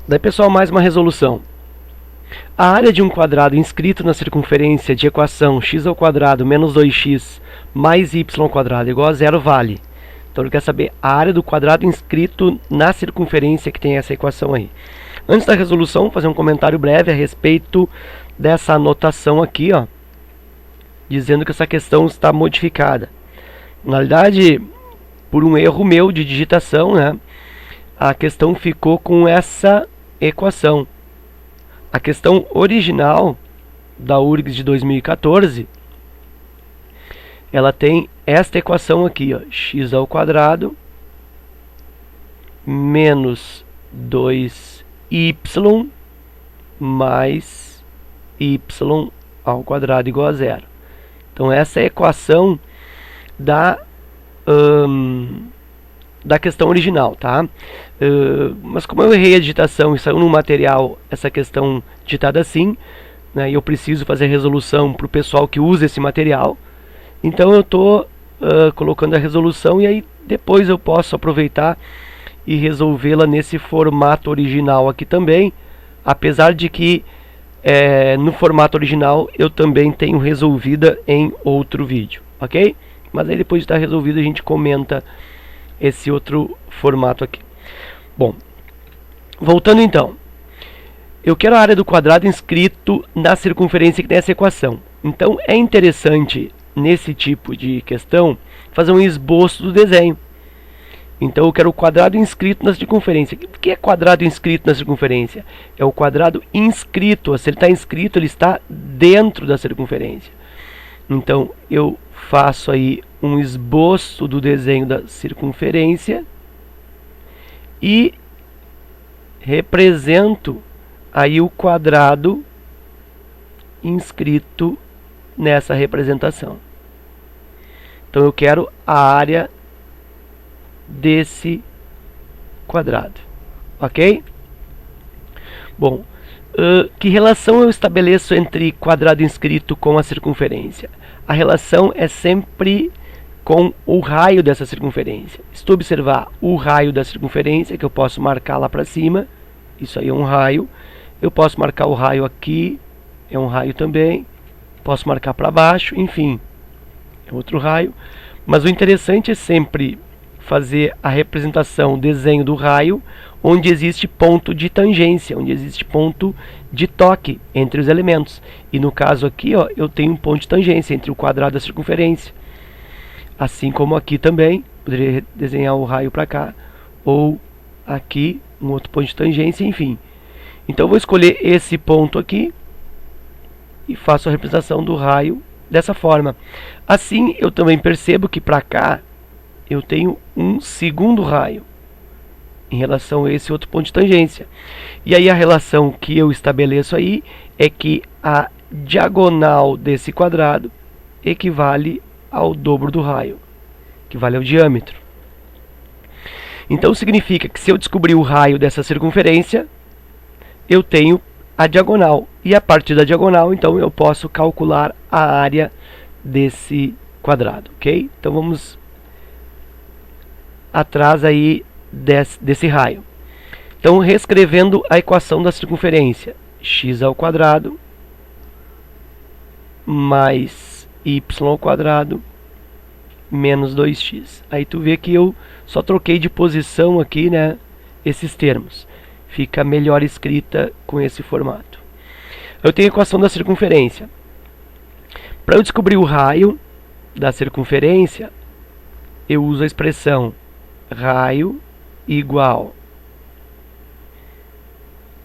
Daí, pessoal, mais uma resolução. A área de um quadrado inscrito na circunferência de equação x² menos 2x mais y² igual a zero vale. Então ele quer saber a área do quadrado inscrito na circunferência que tem essa equação aí. Antes da resolução, vou fazer um comentário breve a respeito dessa anotação aqui, ó, dizendo que essa questão está modificada. Na realidade, por um erro meu de digitação, né, a questão ficou com essa equação. A questão original da URGS de 2014, ela tem esta equação aqui, ó, x² menos 2y mais y² igual a zero. Então essa é a equação da questão original, tá? Mas como eu errei a digitação e saiu no material essa questão digitada assim, né, e eu preciso fazer resolução para o pessoal que usa esse material, então eu estou colocando a resolução e aí depois eu posso aproveitar e resolvê-la nesse formato original aqui também, apesar de que no formato original eu também tenho resolvida em outro vídeo, ok? Mas aí depois de estar resolvido a gente comenta esse outro formato aqui. Bom, voltando então, eu quero a área do quadrado inscrito na circunferência que tem essa equação. Então é interessante nesse tipo de questão fazer um esboço do desenho. Então eu quero o quadrado inscrito na circunferência. O que é quadrado inscrito na circunferência? É o quadrado inscrito. Se ele está inscrito, ele está dentro da circunferência. Então eu faço aí um esboço do desenho da circunferência e represento aí o quadrado inscrito nessa representação. Então eu quero a área desse quadrado, ok? Bom, que relação eu estabeleço entre quadrado inscrito com a circunferência? A relação é sempre com o raio dessa circunferência. Se tu observar o raio da circunferência, que eu posso marcar lá para cima, isso aí é um raio. Eu posso marcar o raio aqui, é um raio também. Posso marcar para baixo, enfim, é outro raio. Mas o interessante é sempre fazer a representação, o desenho do raio, onde existe ponto de tangência, onde existe ponto de toque entre os elementos. E no caso aqui, ó, eu tenho um ponto de tangência entre o quadrado e a circunferência. Assim como aqui também, poderia desenhar o raio para cá, ou aqui, um outro ponto de tangência, enfim. Então eu vou escolher esse ponto aqui e faço a representação do raio dessa forma. Assim, eu também percebo que para cá eu tenho um segundo raio em relação a esse outro ponto de tangência. E aí a relação que eu estabeleço aí é que a diagonal desse quadrado equivale ao dobro do raio, que vale ao diâmetro. Então significa que se eu descobrir o raio dessa circunferência, eu tenho a diagonal. E a partir da diagonal, então, eu posso calcular a área desse quadrado, ok? Então vamos atrás aí desse raio. Então, reescrevendo a equação da circunferência, x² mais y² menos 2x. Aí tu vê que eu só troquei de posição aqui, né, esses termos. Fica melhor escrita com esse formato. Eu tenho a equação da circunferência. Para eu descobrir o raio da circunferência, eu uso a expressão raio igual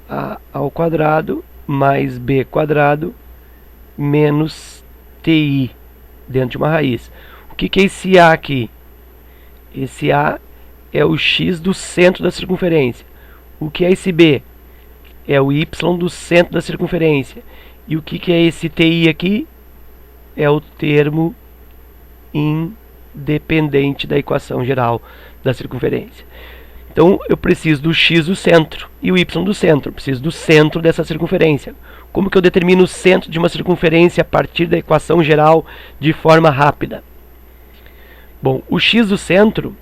a ao quadrado mais b² menos ti dentro de uma raiz. O que é esse a aqui? Esse a é o x do centro da circunferência. O que é esse b? É o y do centro da circunferência. E o que é esse ti aqui? É o termo independente da equação geral da circunferência. Então eu preciso do x do centro e o y do centro. Eu preciso do centro dessa circunferência. Como que eu determino o centro de uma circunferência a partir da equação geral de forma rápida? Bom, o x do centro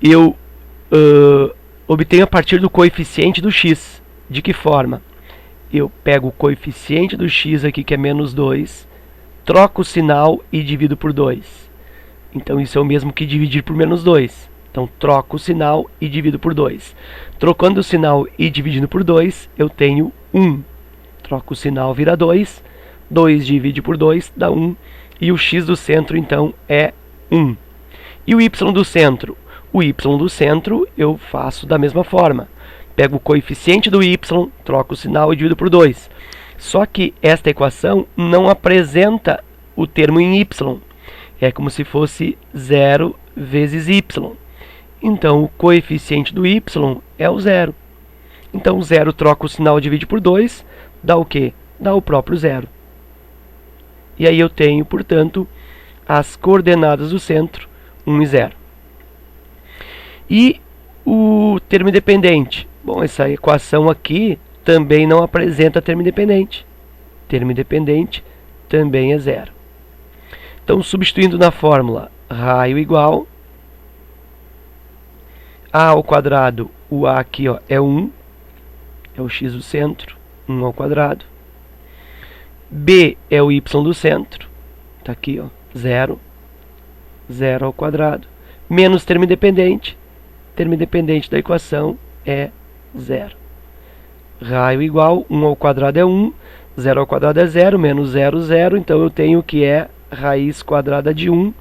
eu obtenho a partir do coeficiente do x. De que forma? Eu pego o coeficiente do x aqui, que é menos 2, troco o sinal e divido por 2. Então isso é o mesmo que dividir por menos 2. Então troco o sinal e divido por 2. Trocando o sinal e dividindo por 2, eu tenho 1. Troco o sinal, vira 2. 2 divide por 2 dá 1. E o x do centro, então, é 1. E o y do centro? O y do centro eu faço da mesma forma. Pego o coeficiente do y, troco o sinal e divido por 2. Só que esta equação não apresenta o termo em y. É como se fosse 0 vezes y. Então, o coeficiente do y é o 0. Então, o 0 troca o sinal e divide por 2, dá o quê? Dá o próprio 0. E aí eu tenho, portanto, as coordenadas do centro, 1 e 0. E o termo independente? Bom, essa equação aqui também não apresenta termo independente. Termo independente também é 0. Então, substituindo na fórmula, raio igual a ao quadrado, o a aqui ó, é 1, é o x do centro, 1 ao quadrado. B é o y do centro, está aqui, ó, 0, 0 ao quadrado, menos termo independente da equação é 0. Raio igual, 1 ao quadrado é 1, 0 ao quadrado é 0, menos 0, 0, então eu tenho que é raiz quadrada de 1,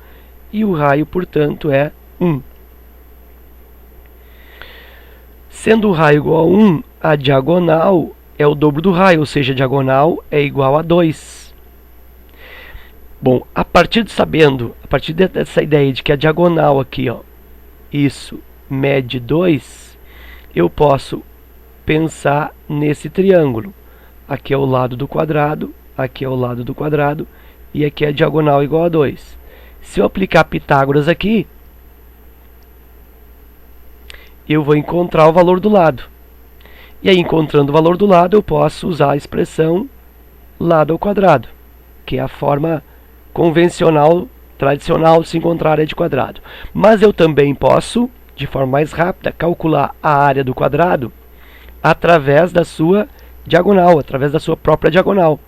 e o raio, portanto, é 1. Sendo o raio igual a 1, a diagonal é o dobro do raio, ou seja, a diagonal é igual a 2. Bom, a partir dessa ideia de que a diagonal aqui, ó, isso mede 2, eu posso pensar nesse triângulo. Aqui é o lado do quadrado, aqui é o lado do quadrado, e aqui é a diagonal igual a 2. Se eu aplicar Pitágoras aqui, eu vou encontrar o valor do lado. E aí, encontrando o valor do lado, eu posso usar a expressão lado ao quadrado, que é a forma convencional, tradicional de se encontrar área de quadrado. Mas eu também posso, de forma mais rápida, calcular a área do quadrado através da sua diagonal, através da sua própria diagonal.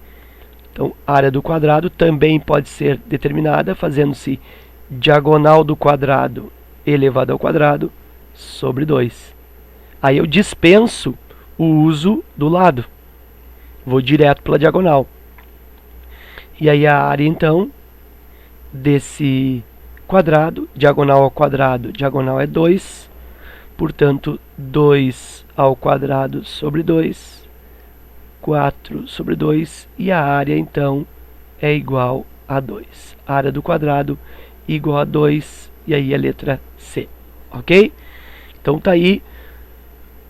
Então, a área do quadrado também pode ser determinada fazendo-se diagonal do quadrado elevado ao quadrado sobre 2. Aí eu dispenso o uso do lado. Vou direto pela diagonal. E aí a área, então, desse quadrado, diagonal ao quadrado, diagonal é 2. Portanto, 2 ao quadrado sobre 2. 4 sobre 2. E a área, então, é igual a 2. A área do quadrado igual a 2. E aí a letra C. Ok? Então tá aí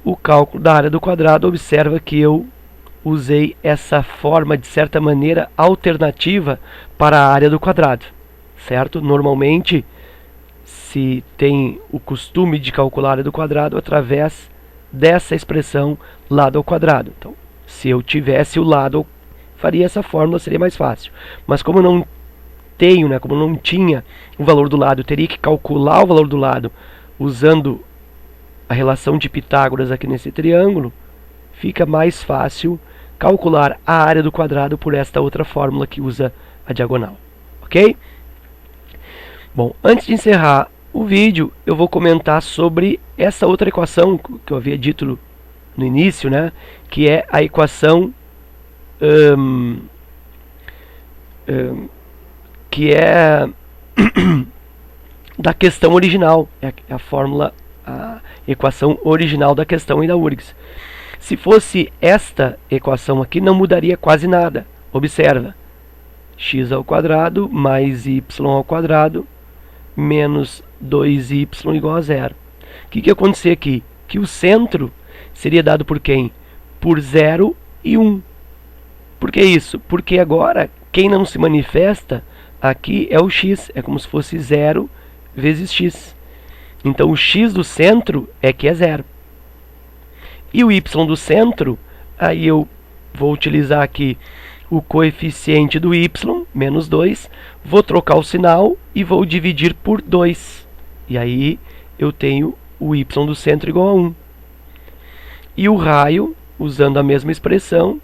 o cálculo da área do quadrado. Observa que eu usei essa forma, de certa maneira, alternativa para a área do quadrado, certo? Normalmente se tem o costume de calcular a área do quadrado através dessa expressão lado ao quadrado. Então, se eu tivesse o lado, eu faria essa fórmula, seria mais fácil. Mas como eu não tenho, como eu não tinha o valor do lado, eu teria que calcular o valor do lado usando a relação de Pitágoras aqui nesse triângulo, fica mais fácil calcular a área do quadrado por esta outra fórmula que usa a diagonal. Ok? Bom, antes de encerrar o vídeo, eu vou comentar sobre essa outra equação que eu havia dito no início, que é a equação que é da questão original, é a fórmula, a equação original da questão e da URGS. Se fosse esta equação aqui, não mudaria quase nada. Observa, x ao quadrado mais y ao quadrado menos 2y igual a 0. O que ia acontecer aqui? Que o centro seria dado por quem? Por 0 e 1. Por que isso? Porque agora, quem não se manifesta aqui é o x. É como se fosse 0 vezes x. Então, o x do centro é que é 0. E o y do centro, aí eu vou utilizar aqui o coeficiente do y, menos 2. Vou trocar o sinal e vou dividir por 2. E aí eu tenho o y do centro igual a 1. E o raio, usando a mesma expressão,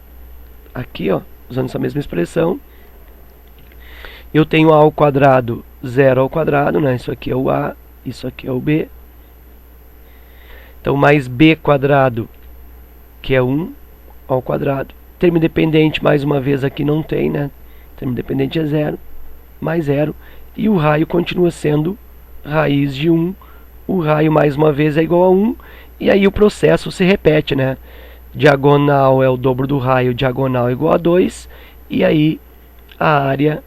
aqui, ó, usando essa mesma expressão, eu tenho a ao quadrado, 0 ao quadrado, né? Isso aqui é o a, isso aqui é o b. Então, mais b quadrado, que é 1 ao quadrado. Termo independente, mais uma vez, aqui não tem, né? Termo independente é 0, mais 0. E o raio continua sendo raiz de 1. O raio, mais uma vez, é igual a 1. E aí o processo se repete, né? Diagonal é o dobro do raio, diagonal é igual a 2. E aí a área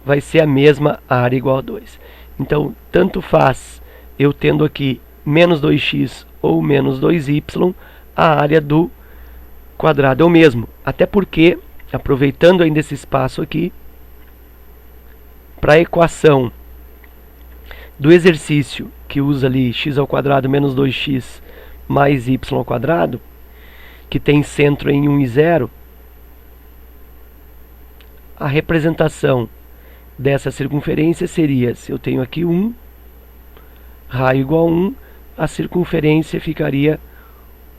vai ser a mesma área igual a 2. Então, tanto faz eu tendo aqui menos 2x ou menos 2y, a área do quadrado é o mesmo. Até porque, aproveitando ainda esse espaço aqui, para a equação do exercício que usa ali x ao quadrado menos 2x mais y ao quadrado, que tem centro em 1 e 0, a representação dessa circunferência seria, se eu tenho aqui 1, raio igual a 1, a circunferência ficaria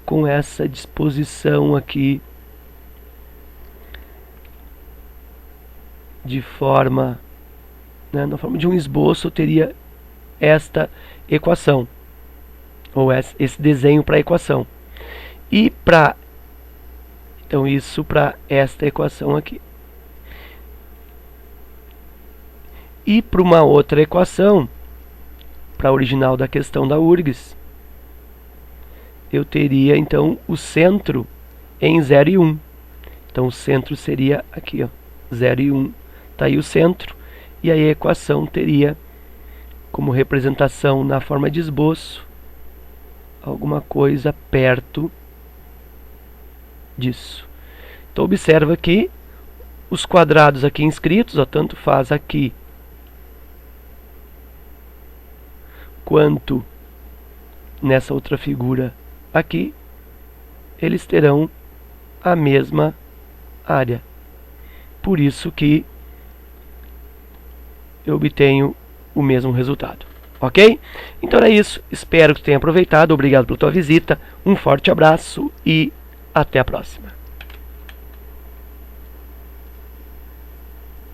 com essa disposição aqui de forma, né, na forma de um esboço, eu teria esta equação, ou esse desenho para a equação. E para, então isso para esta equação aqui. E para uma outra equação, para a original da questão da URGS, eu teria então o centro em 0 e 1. Então o centro seria aqui, ó, 0 e 1. Está aí o centro. E aí a equação teria como representação na forma de esboço alguma coisa perto disso. Então observa que os quadrados aqui inscritos, ó, tanto faz aqui quanto nessa outra figura aqui, eles terão a mesma área. Por isso que eu obtenho o mesmo resultado. Ok? Então é isso. Espero que tenha aproveitado. Obrigado pela tua visita. Um forte abraço e até a próxima.